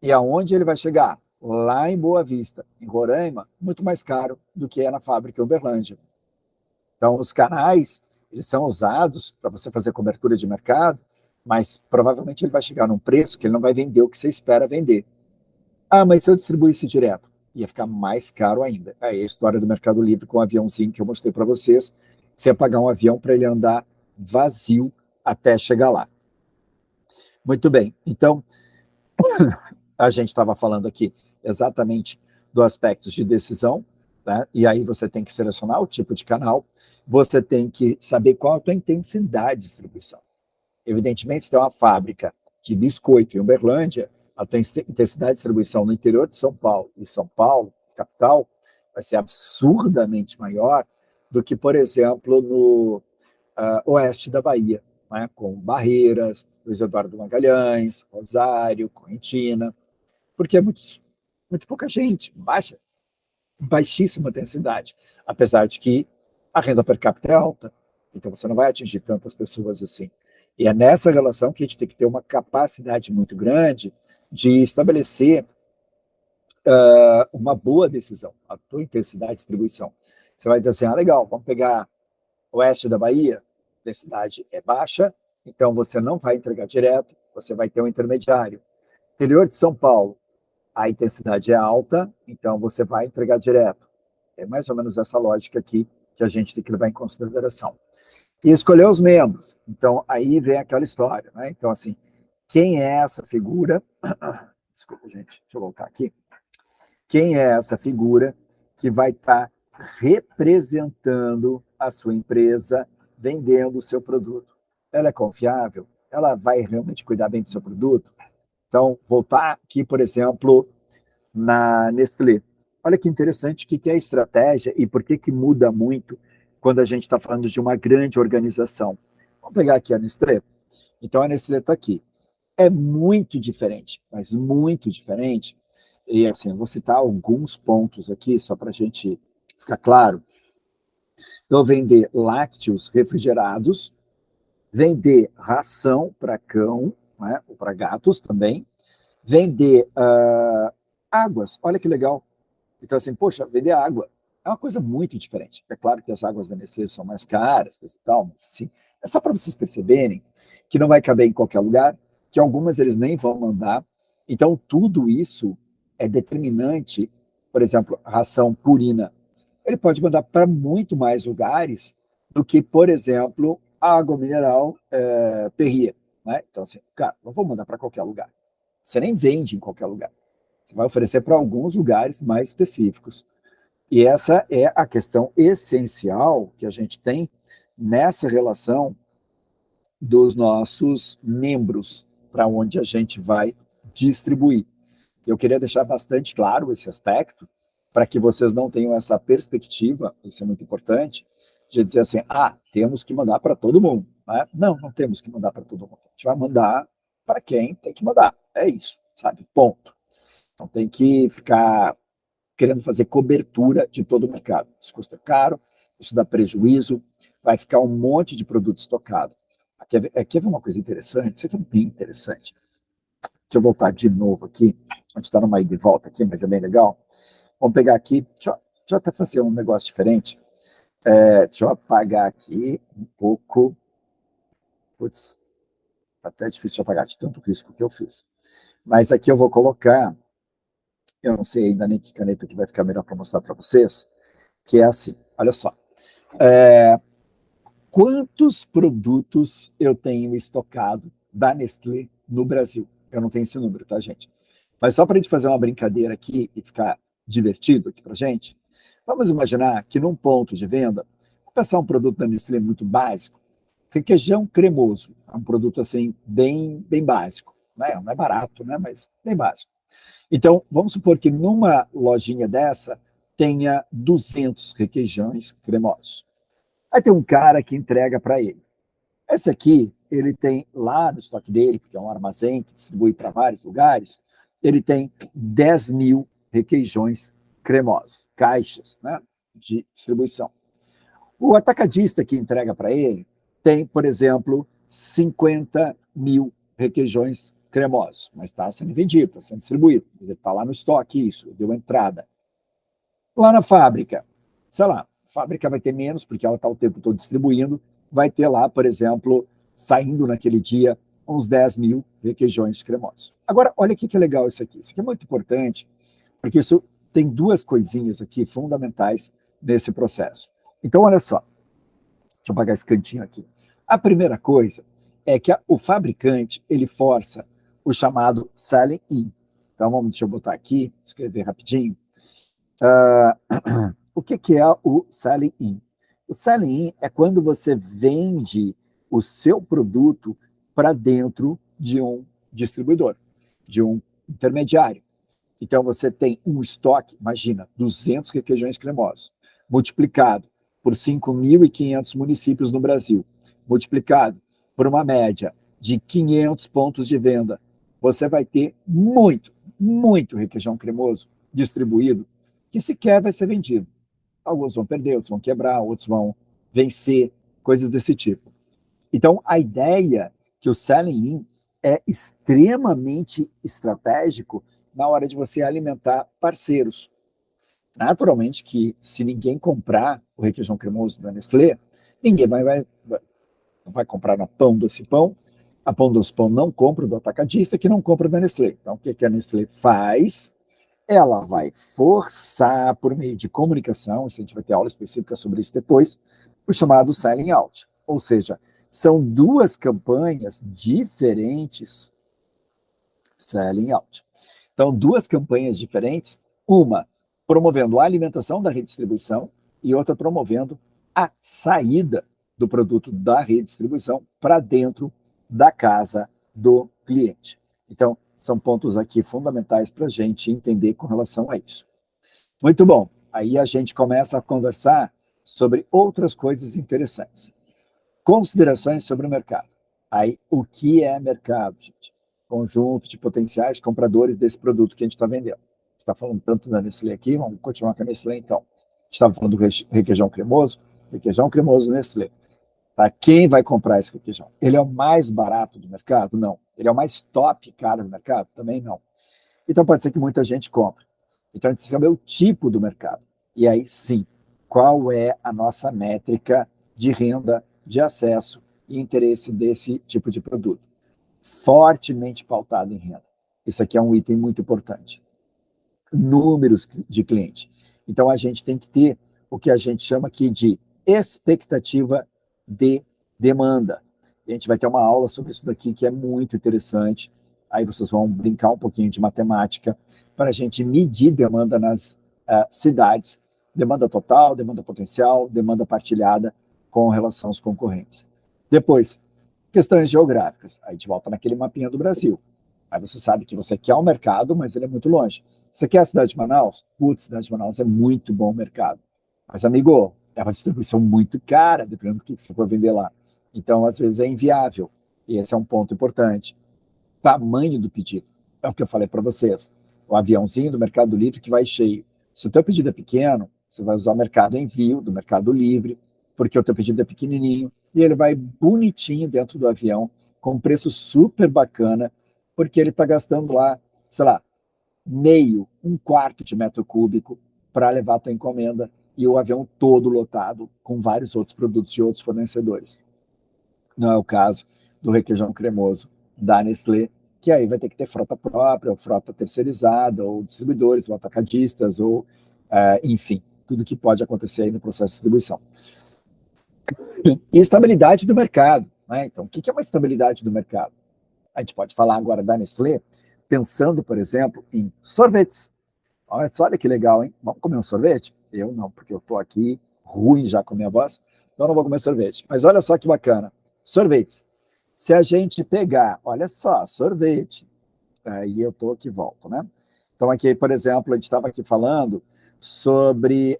E aonde ele vai chegar? Lá em Boa Vista, em Roraima, muito mais caro do que é na fábrica em Uberlândia. Então, os canais, eles são usados para você fazer cobertura de mercado, mas provavelmente ele vai chegar num preço que ele não vai vender o que você espera vender. Ah, mas se eu distribuísse direto, ia ficar mais caro ainda. Aí a história do Mercado Livre com o aviãozinho que eu mostrei para vocês, você ia pagar um avião para ele andar vazio até chegar lá. Muito bem, então, a gente estava falando aqui exatamente do aspecto de decisão, né? E aí você tem que selecionar o tipo de canal, você tem que saber qual a tua intensidade de distribuição. Evidentemente, se tem uma fábrica de biscoito em Uberlândia, a tua intensidade de distribuição no interior de São Paulo e São Paulo, capital, vai ser absurdamente maior do que, por exemplo, no oeste da Bahia, né? Com Barreiras, Luiz Eduardo Magalhães, Rosário, Correntina, porque é muito pouca gente, baixíssima densidade, apesar de que a renda per capita é alta, então você não vai atingir tantas pessoas assim. E é nessa relação que a gente tem que ter uma capacidade muito grande de estabelecer uma boa decisão, a tua intensidade de distribuição. Você vai dizer assim, legal, vamos pegar o oeste da Bahia, a densidade é baixa, então você não vai entregar direto, você vai ter um intermediário. Interior de São Paulo, a intensidade é alta, então você vai entregar direto. É mais ou menos essa lógica aqui que a gente tem que levar em consideração. E escolher os membros. Então, aí vem aquela história, né? Então, assim, quem é essa figura? Desculpa, gente, deixa eu voltar aqui. Quem é essa figura que vai estar representando a sua empresa, vendendo o seu produto? Ela é confiável? Ela vai realmente cuidar bem do seu produto? Então, voltar aqui, por exemplo, na Nestlé. Olha que interessante o que é a estratégia e por que muda muito quando a gente está falando de uma grande organização. Vamos pegar aqui a Nestlé. Então, a Nestlé está aqui. É muito diferente, mas muito diferente E assim, eu vou citar alguns pontos aqui, só para a gente ficar claro. Eu vender lácteos refrigerados, vender ração para cão, né, ou para gatos também, vender águas, olha que legal. Então, assim, poxa, vender água é uma coisa muito diferente. É claro que as águas da Nestlé são mais caras, coisa e tal, mas assim, é só para vocês perceberem que não vai caber em qualquer lugar, que algumas eles nem vão mandar. Então, tudo isso é determinante. Por exemplo, a ração Purina. Ele pode mandar para muito mais lugares do que, por exemplo, a água mineral Perrier. Né? Então, assim, cara, não vou mandar para qualquer lugar. Você nem vende em qualquer lugar. Você vai oferecer para alguns lugares mais específicos. E essa é a questão essencial que a gente tem nessa relação dos nossos membros, para onde a gente vai distribuir. Eu queria deixar bastante claro esse aspecto, para que vocês não tenham essa perspectiva, isso é muito importante, de dizer assim, temos que mandar para todo mundo. Né? Não, não temos que mandar para todo mundo. A gente vai mandar para quem tem que mandar. É isso, sabe? Ponto. Então tem que ficar querendo fazer cobertura de todo o mercado. Isso custa caro, isso dá prejuízo, vai ficar um monte de produto estocado. Aqui é uma coisa interessante, isso aqui é bem interessante. Deixa eu voltar de novo aqui. A gente está numa ida e volta aqui, mas é bem legal. Vamos pegar aqui, deixa eu até fazer um negócio diferente. Deixa eu apagar aqui um pouco. Putz, tá até difícil de apagar de tanto risco que eu fiz. Mas aqui eu vou colocar, eu não sei ainda nem que caneta que vai ficar melhor para mostrar para vocês, que é assim, olha só. Quantos produtos eu tenho estocado da Nestlé no Brasil? Eu não tenho esse número, tá, gente? Mas só para a gente fazer uma brincadeira aqui e ficar divertido aqui para gente, vamos imaginar que num ponto de venda, vou passar um produto da Nestlé muito básico, requeijão cremoso, é um produto assim bem básico, né? Não é barato, né? Mas bem básico. Então, vamos supor que numa lojinha dessa tenha 200 requeijões cremosos. Aí tem um cara que entrega para ele. Esse aqui, ele tem lá no estoque dele, porque é um armazém que distribui para vários lugares, ele tem 10 mil requeijões cremosos, caixas, né, de distribuição. O atacadista que entrega para ele tem, por exemplo, 50 mil requeijões cremosos, mas está sendo vendido, está sendo distribuído. Quer dizer, está lá no estoque isso, deu entrada. Lá na fábrica, sei lá, a fábrica vai ter menos, porque ela está o tempo todo distribuindo, vai ter lá, por exemplo, saindo naquele dia uns 10 mil requeijões cremosos. Agora, olha aqui que legal isso aqui. Isso aqui é muito importante, porque isso tem duas coisinhas aqui fundamentais nesse processo. Então, olha só, deixa eu apagar esse cantinho aqui. A primeira coisa é que o fabricante, ele força o chamado selling in. Então, deixa eu botar aqui, escrever rapidinho. O que é o selling in? O selling in é quando você vende o seu produto para dentro de um distribuidor, de um intermediário. Então, você tem um estoque, imagina, 200 requeijões cremosos, multiplicado por 5.500 municípios no Brasil, multiplicado por uma média de 500 pontos de venda, você vai ter muito requeijão cremoso distribuído que sequer vai ser vendido. Alguns vão perder, outros vão quebrar, outros vão vencer, coisas desse tipo. Então, a ideia que o selling in é extremamente estratégico na hora de você alimentar parceiros. Naturalmente que se ninguém comprar o requeijão cremoso da Nestlé, ninguém vai comprar na Pão Doce Pão, a Pão Doce Pão não compra do atacadista, que não compra da Nestlé. Então, o que a Nestlé faz? Ela vai forçar, por meio de comunicação, isso a gente vai ter aula específica sobre isso depois, o chamado selling out. Ou seja, são duas campanhas diferentes selling out. Então, duas campanhas diferentes, uma promovendo a alimentação da redistribuição e outra promovendo a saída do produto da redistribuição para dentro da casa do cliente. Então, são pontos aqui fundamentais para a gente entender com relação a isso. Muito bom. Aí a gente começa a conversar sobre outras coisas interessantes. Considerações sobre o mercado. Aí, o que é mercado, gente? Conjunto de potenciais compradores desse produto que a gente está vendendo. está falando tanto da Nestlé aqui, vamos continuar com a Nestlé então. A gente estava falando do requeijão cremoso Nestlé. Para quem vai comprar esse requeijão? Ele é o mais barato do mercado? Não. Ele é o mais top caro do mercado? Também não. Então pode ser que muita gente compre. Então a gente precisa saber o tipo do mercado. E aí sim, qual é a nossa métrica de renda, de acesso e interesse desse tipo de produto? Fortemente pautado em renda. Isso aqui é um item muito importante. Números de cliente. Então a gente tem que ter o que a gente chama aqui de expectativa de demanda. E a gente vai ter uma aula sobre isso daqui que é muito interessante. Aí vocês vão brincar um pouquinho de matemática para a gente medir demanda nas cidades, demanda total, demanda potencial, demanda partilhada com relação aos concorrentes. Depois, questões geográficas. Aí a gente volta naquele mapinha do Brasil. Aí você sabe que você quer um mercado, mas ele é muito longe. Você quer a cidade de Manaus? Putz, a cidade de Manaus é muito bom mercado. Mas, amigo, é uma distribuição muito cara, dependendo do que você for vender lá. Então, às vezes, é inviável. E esse é um ponto importante. Tamanho do pedido. É o que eu falei para vocês. O aviãozinho do Mercado Livre que vai cheio. Se o teu pedido é pequeno, você vai usar o Mercado Envio do Mercado Livre, porque o teu pedido é pequenininho, e ele vai bonitinho dentro do avião, com um preço super bacana, porque ele está gastando lá, sei lá, um quarto de metro cúbico para levar a tua encomenda e o avião todo lotado com vários outros produtos de outros fornecedores. Não é o caso do requeijão cremoso da Nestlé, que aí vai ter que ter frota própria, ou frota terceirizada, ou distribuidores, ou atacadistas, ou enfim, tudo que pode acontecer aí no processo de distribuição. E estabilidade do mercado. Né? Então, o que é uma estabilidade do mercado? A gente pode falar agora da Nestlé, pensando, por exemplo, em sorvetes. Olha que legal, hein? Vamos comer um sorvete? Eu não, porque eu estou aqui ruim já com a minha voz, então não vou comer sorvete. Mas olha só que bacana. Sorvetes. Se a gente pegar, olha só, sorvete, aí eu estou aqui e volto, né? Então aqui, por exemplo, a gente estava aqui falando sobre,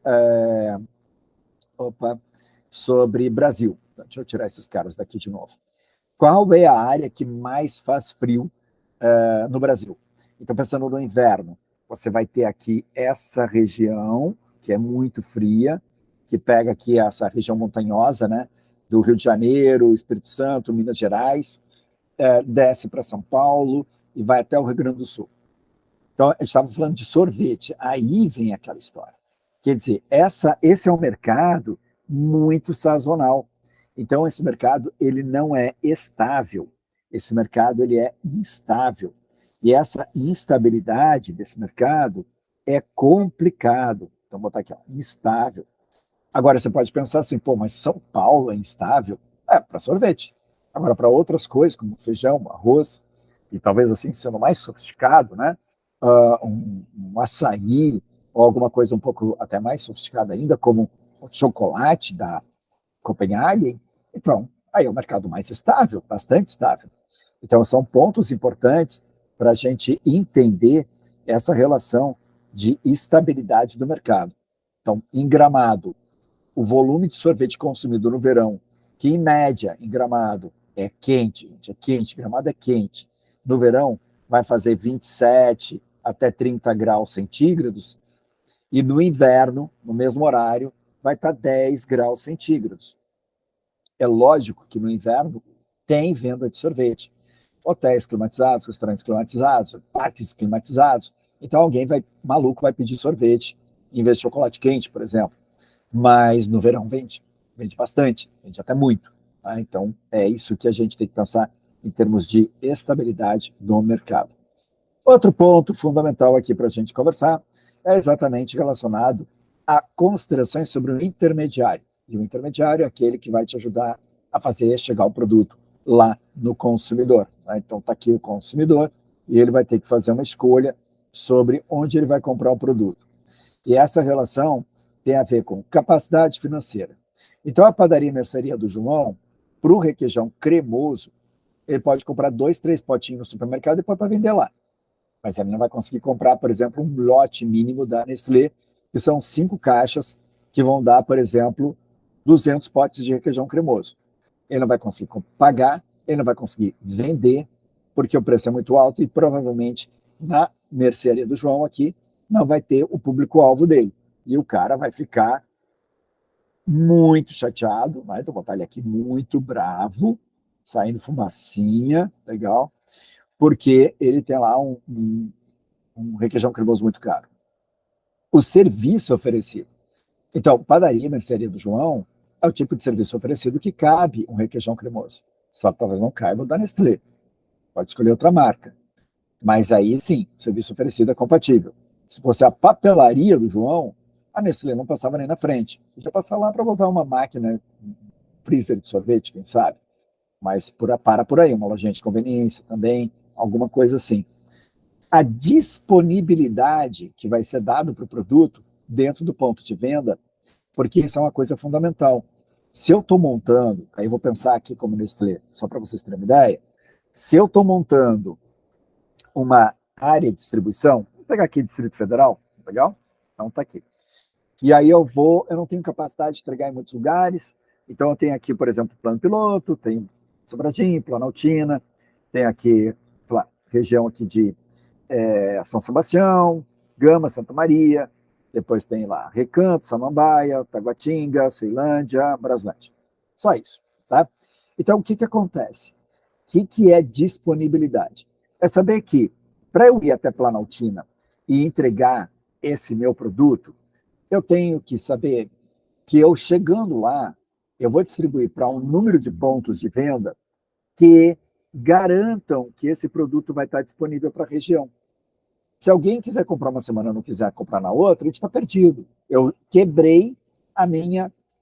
sobre Brasil. Deixa eu tirar esses caras daqui de novo. Qual é a área que mais faz frio no Brasil? Então, pensando no inverno, você vai ter aqui essa região, que é muito fria, que pega aqui essa região montanhosa, né? Do Rio de Janeiro, Espírito Santo, Minas Gerais, desce para São Paulo e vai até o Rio Grande do Sul. Então, a gente estava falando de sorvete, aí vem aquela história. Quer dizer, esse é um mercado muito sazonal. Então, esse mercado ele não é estável. Esse mercado ele é instável. E essa instabilidade desse mercado é complicado. Então, vou botar aqui, ó, instável. Agora, você pode pensar assim, pô, mas São Paulo é instável? É, para sorvete. Agora, para outras coisas, como feijão, arroz, e talvez assim, sendo mais sofisticado, né? Um açaí, ou alguma coisa um pouco até mais sofisticada ainda, como o chocolate da Copenhagen, então, aí é um mercado mais estável, bastante estável. Então, são pontos importantes para a gente entender essa relação de estabilidade do mercado. Então, em Gramado, o volume de sorvete consumido no verão, que em média, em Gramado, é quente, gente, é quente, Gramado é quente. No verão, vai fazer 27 até 30 graus centígrados, e no inverno, no mesmo horário, vai estar 10 graus centígrados. É lógico que no inverno tem venda de sorvete. Hotéis climatizados, restaurantes climatizados, parques climatizados. Então alguém maluco vai pedir sorvete em vez de chocolate quente, por exemplo. Mas no verão vende bastante, vende até muito. Tá? Então é isso que a gente tem que pensar em termos de estabilidade do mercado. Outro ponto fundamental aqui para a gente conversar é exatamente relacionado a considerações sobre o intermediário. E o intermediário é aquele que vai te ajudar a fazer chegar o produto lá no consumidor. Tá? Então está aqui o consumidor e ele vai ter que fazer uma escolha sobre onde ele vai comprar o produto. E essa relação tem a ver com capacidade financeira. Então a padaria e mercearia do João, para o requeijão cremoso, ele pode comprar 2, 3 potinhos no supermercado e depois para vender lá. Mas ele não vai conseguir comprar, por exemplo, um lote mínimo da Nestlé, que são 5 caixas que vão dar, por exemplo, 200 potes de requeijão cremoso. Ele não vai conseguir pagar, ele não vai conseguir vender, porque o preço é muito alto e provavelmente na mercearia do João aqui, não vai ter o público-alvo dele. E o cara vai ficar muito chateado, vai botar ele aqui muito bravo, saindo fumacinha, legal, porque ele tem lá um requeijão cremoso muito caro. O serviço oferecido. Então, padaria, mercearia do João, é o tipo de serviço oferecido que cabe um requeijão cremoso. Só que talvez não caiba o da Nestlé. Pode escolher outra marca. Mas aí sim, o serviço oferecido é compatível. Se fosse a papelaria do João, a Nestlé não passava nem na frente. Podia passar lá para botar uma máquina, um freezer de sorvete, quem sabe. Mas para por aí, uma lojinha de conveniência também, alguma coisa assim. A disponibilidade que vai ser dado para o produto dentro do ponto de venda, porque isso é uma coisa fundamental. Se eu estou montando, aí eu vou pensar aqui como Nestlé, só para vocês terem uma ideia, se eu estou montando uma área de distribuição, vou pegar aqui Distrito Federal, legal? Então está aqui. E aí eu não tenho capacidade de entregar em muitos lugares, então eu tenho aqui, por exemplo, Plano Piloto, tem Sobradinho, Planaltina, tem aqui região aqui de São Sebastião, Gama, Santa Maria, depois tem lá Recanto, Samambaia, Taguatinga, Ceilândia, Braslândia. Só isso, tá? Então, o que acontece? O que é disponibilidade? É saber que, para eu ir até Planaltina e entregar esse meu produto, eu tenho que saber que eu chegando lá, eu vou distribuir para um número de pontos de venda que garantam que esse produto vai estar disponível para a região. Se alguém quiser comprar uma semana e não quiser comprar na outra, a gente está perdido. Eu quebrei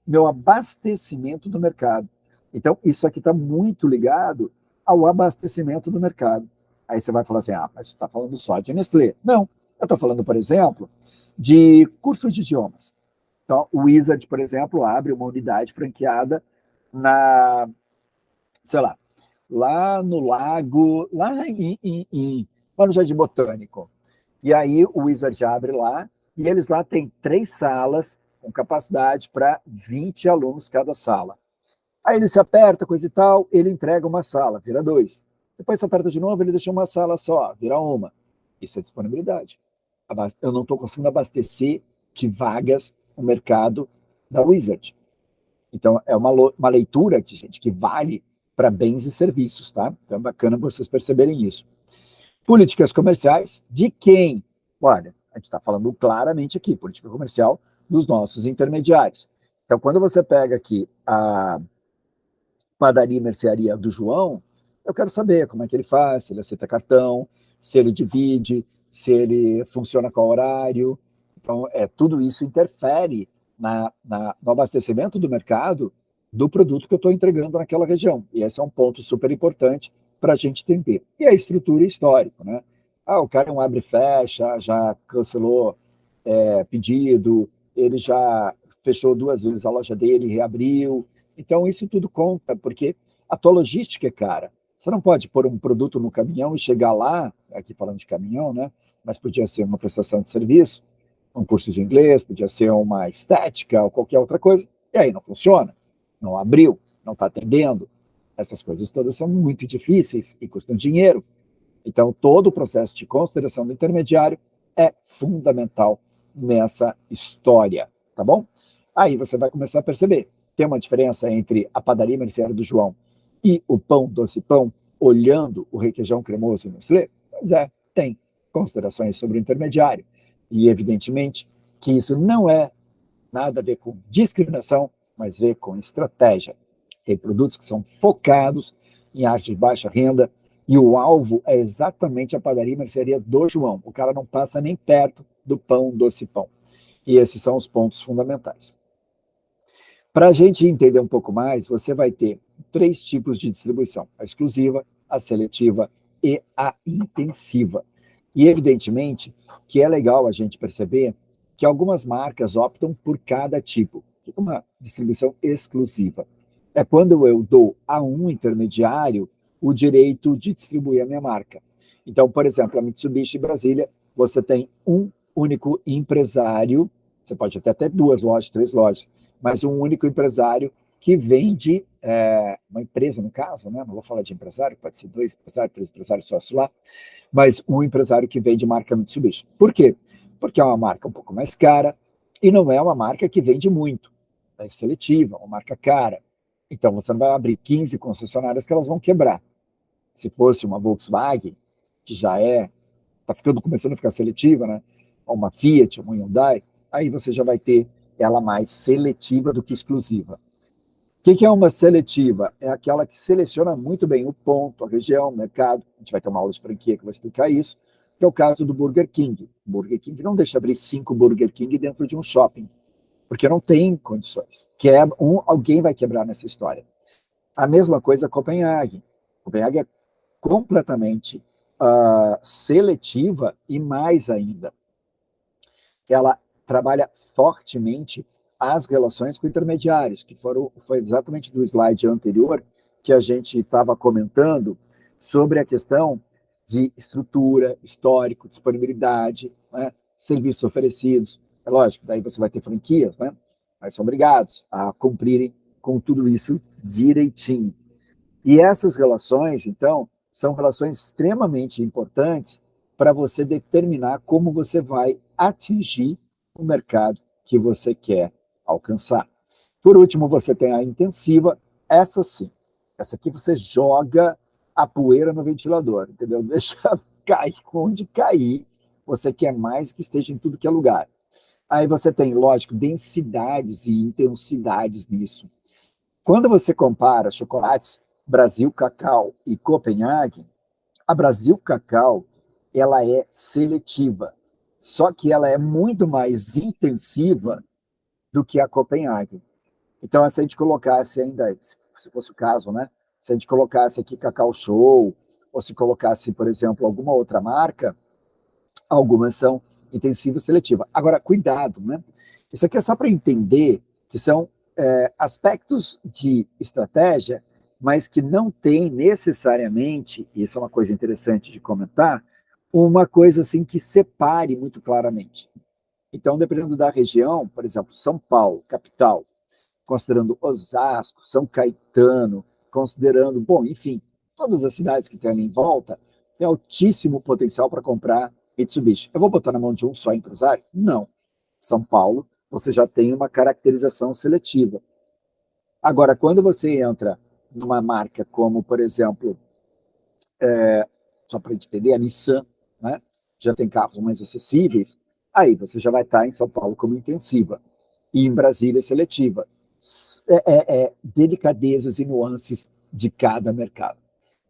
meu abastecimento do mercado. Então, isso aqui está muito ligado ao abastecimento do mercado. Aí você vai falar assim, mas você está falando só de Nestlé. Não, eu estou falando, por exemplo, de cursos de idiomas. Então, o Wizard, por exemplo, abre uma unidade franqueada sei lá no lago, lá no Jardim Botânico. E aí o Wizard abre lá, e eles lá têm 3 salas com capacidade para 20 alunos cada sala. Aí ele se aperta, coisa e tal, ele entrega uma sala, vira 2. Depois se aperta de novo, ele deixa uma sala só, vira uma. Isso é disponibilidade. Eu não estou conseguindo abastecer de vagas o mercado da Wizard. Então, é uma leitura que, gente, que vale para bens e serviços, tá? Então, é bacana vocês perceberem isso. Políticas comerciais de quem? Olha, a gente está falando claramente aqui, política comercial dos nossos intermediários. Então, quando você pega aqui a padaria e mercearia do João, eu quero saber como é que ele faz, se ele aceita cartão, se ele divide, se ele funciona com horário. Então, tudo isso interfere no abastecimento do mercado do produto que eu estou entregando naquela região. E esse é um ponto super importante para a gente entender. E a estrutura histórica, né? O cara não abre e fecha, já cancelou pedido, ele já fechou 2 vezes a loja dele, reabriu. Então, isso tudo conta, porque a tua logística é cara. Você não pode pôr um produto no caminhão e chegar lá, aqui falando de caminhão, né? Mas podia ser uma prestação de serviço, um curso de inglês, podia ser uma estética ou qualquer outra coisa, e aí não funciona, não abriu, não está atendendo. Essas coisas todas são muito difíceis e custam dinheiro. Então, todo o processo de consideração do intermediário é fundamental nessa história, tá bom? Aí você vai começar a perceber. Tem uma diferença entre a padaria mercearia do João e o pão doce pão, olhando o requeijão cremoso no Nestlé? Pois tem considerações sobre o intermediário. E, evidentemente, que isso não é nada a ver com discriminação, mas ver com estratégia. Tem produtos que são focados em arte de baixa renda, e o alvo é exatamente a padaria e mercearia do João. O cara não passa nem perto do pão doce pão. E esses são os pontos fundamentais. Para a gente entender um pouco mais, você vai ter 3 tipos de distribuição: a exclusiva, a seletiva e a intensiva. E, evidentemente, que é legal a gente perceber que algumas marcas optam por cada tipo. Uma distribuição exclusiva é quando eu dou a um intermediário o direito de distribuir a minha marca. Então, por exemplo, a Mitsubishi Brasília, você tem um único empresário, você pode até ter 2 lojas, 3 lojas, mas um único empresário que vende, uma empresa no caso, né? Não vou falar de empresário, pode ser 2 empresários, 3 empresários sócios lá, mas um empresário que vende marca Mitsubishi. Por quê? porque é uma marca um pouco mais cara e não é uma marca que vende muito. É seletiva, uma marca cara. Então, você não vai abrir 15 concessionárias que elas vão quebrar. Se fosse uma Volkswagen, que já está começando a ficar seletiva, né? Ou uma Fiat, uma Hyundai, aí você já vai ter ela mais seletiva do que exclusiva. O que é uma seletiva? É aquela que seleciona muito bem o ponto, a região, o mercado. A gente vai ter uma aula de franquia que vai explicar isso, que é o caso do Burger King. O Burger King não deixa abrir 5 Burger King dentro de um shopping, porque não tem condições. Alguém vai quebrar nessa história. A mesma coisa Copenhague. Copenhague é completamente seletiva e mais ainda. Ela trabalha fortemente as relações com intermediários, que foi exatamente do slide anterior que a gente estava comentando sobre a questão de estrutura, histórico, disponibilidade, né, serviços oferecidos. É lógico, daí você vai ter franquias, né, mas são obrigados a cumprirem com tudo isso direitinho. E essas relações, então, são relações extremamente importantes para você determinar como você vai atingir o mercado que você quer alcançar. Por último, você tem a intensiva, essa sim. Essa aqui você joga a poeira no ventilador, entendeu? Deixa cair onde cair. Você quer mais que esteja em tudo que é lugar. Aí você tem, lógico, densidades e intensidades nisso. Quando você compara chocolates Brasil Cacau e Copenhague, a Brasil Cacau ela é seletiva, só que ela é muito mais intensiva do que a Copenhague. Então, se a gente colocasse ainda, se fosse o caso, né? Se a gente colocasse aqui Cacau Show, ou se colocasse, por exemplo, alguma outra marca, algumas são intensiva e seletiva. Agora, cuidado, né? Isso aqui é só para entender que são aspectos de estratégia, mas que não tem necessariamente, e isso é uma coisa interessante de comentar, uma coisa assim que separe muito claramente. Então, dependendo da região, por exemplo, São Paulo, capital, considerando Osasco, São Caetano, considerando, bom, enfim, todas as cidades que tem ali em volta, tem altíssimo potencial para comprar Mitsubishi. Eu vou botar na mão de um só empresário? Não. São Paulo, você já tem uma caracterização seletiva. Agora, quando você entra numa marca como, por exemplo, só para entender, a Nissan, né? Já tem carros mais acessíveis, aí você já vai estar em São Paulo como intensiva e em Brasília seletiva. Delicadezas e nuances de cada mercado.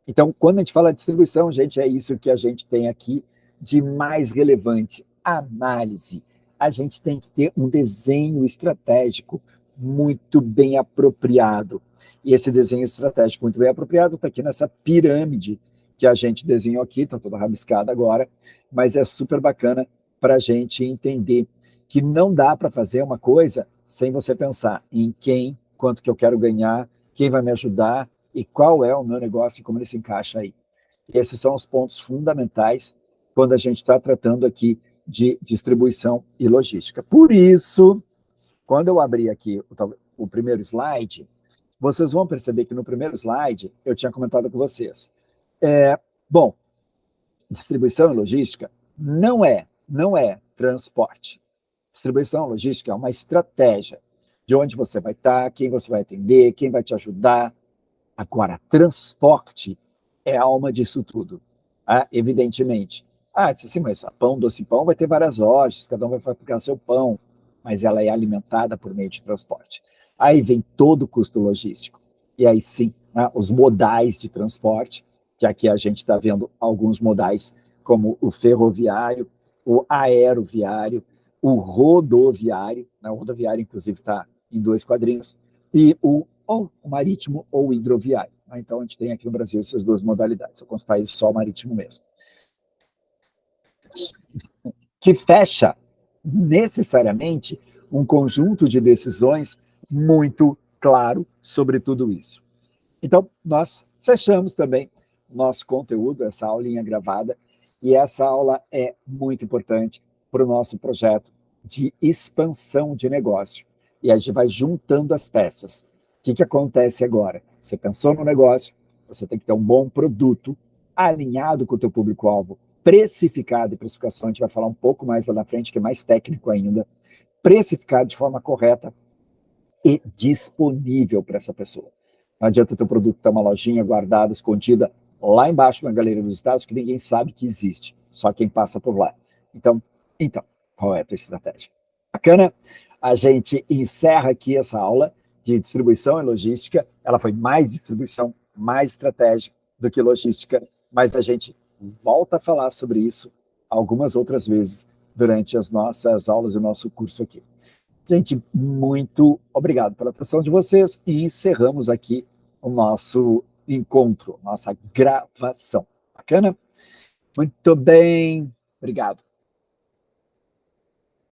Então, quando a gente fala de distribuição, gente, é isso que a gente tem aqui de mais relevante, análise. A gente tem que ter um desenho estratégico muito bem apropriado. E esse desenho estratégico muito bem apropriado está aqui nessa pirâmide que a gente desenhou aqui, está toda rabiscada agora, mas é super bacana para a gente entender que não dá para fazer uma coisa sem você pensar em quem, quanto que eu quero ganhar, quem vai me ajudar e qual é o meu negócio e como ele se encaixa aí. Esses são os pontos fundamentais quando a gente está tratando aqui de distribuição e logística. Por isso, quando eu abrir aqui o primeiro slide, vocês vão perceber que no primeiro slide eu tinha comentado com vocês. Bom, distribuição e logística não é transporte. Distribuição e logística é uma estratégia de onde você vai estar, quem você vai atender, quem vai te ajudar. Agora, transporte é a alma disso tudo, evidentemente. Disse assim, mas pão, doce e pão vai ter várias lojas, cada um vai fabricar seu pão, mas ela é alimentada por meio de transporte. Aí vem todo o custo logístico. E aí sim, os modais de transporte, que aqui a gente está vendo alguns modais, como o ferroviário, o aeroviário, o rodoviário, o rodoviário, inclusive, está em 2 quadrinhos, e o marítimo ou hidroviário. Então, a gente tem aqui no Brasil essas 2 modalidades, alguns países só o marítimo mesmo. Que fecha, necessariamente, um conjunto de decisões muito claro sobre tudo isso. Então, nós fechamos também nosso conteúdo, essa aulinha gravada, e essa aula é muito importante para o nosso projeto de expansão de negócio. E a gente vai juntando as peças. O que acontece agora? Você pensou no negócio, você tem que ter um bom produto, alinhado com o teu público-alvo, precificado, e precificação a gente vai falar um pouco mais lá na frente, que é mais técnico ainda, precificado de forma correta e disponível para essa pessoa. Não adianta o teu produto ter uma lojinha guardada, escondida, lá embaixo na galeria dos estados, que ninguém sabe que existe, só quem passa por lá. Então, qual é a tua estratégia? Bacana? A gente encerra aqui essa aula de distribuição e logística. Ela foi mais distribuição, mais estratégia do que logística, mas a gente volta a falar sobre isso algumas outras vezes durante as nossas aulas e o nosso curso aqui. Gente, muito obrigado pela atenção de vocês e encerramos aqui o nosso encontro, nossa gravação. Bacana? Muito bem, obrigado.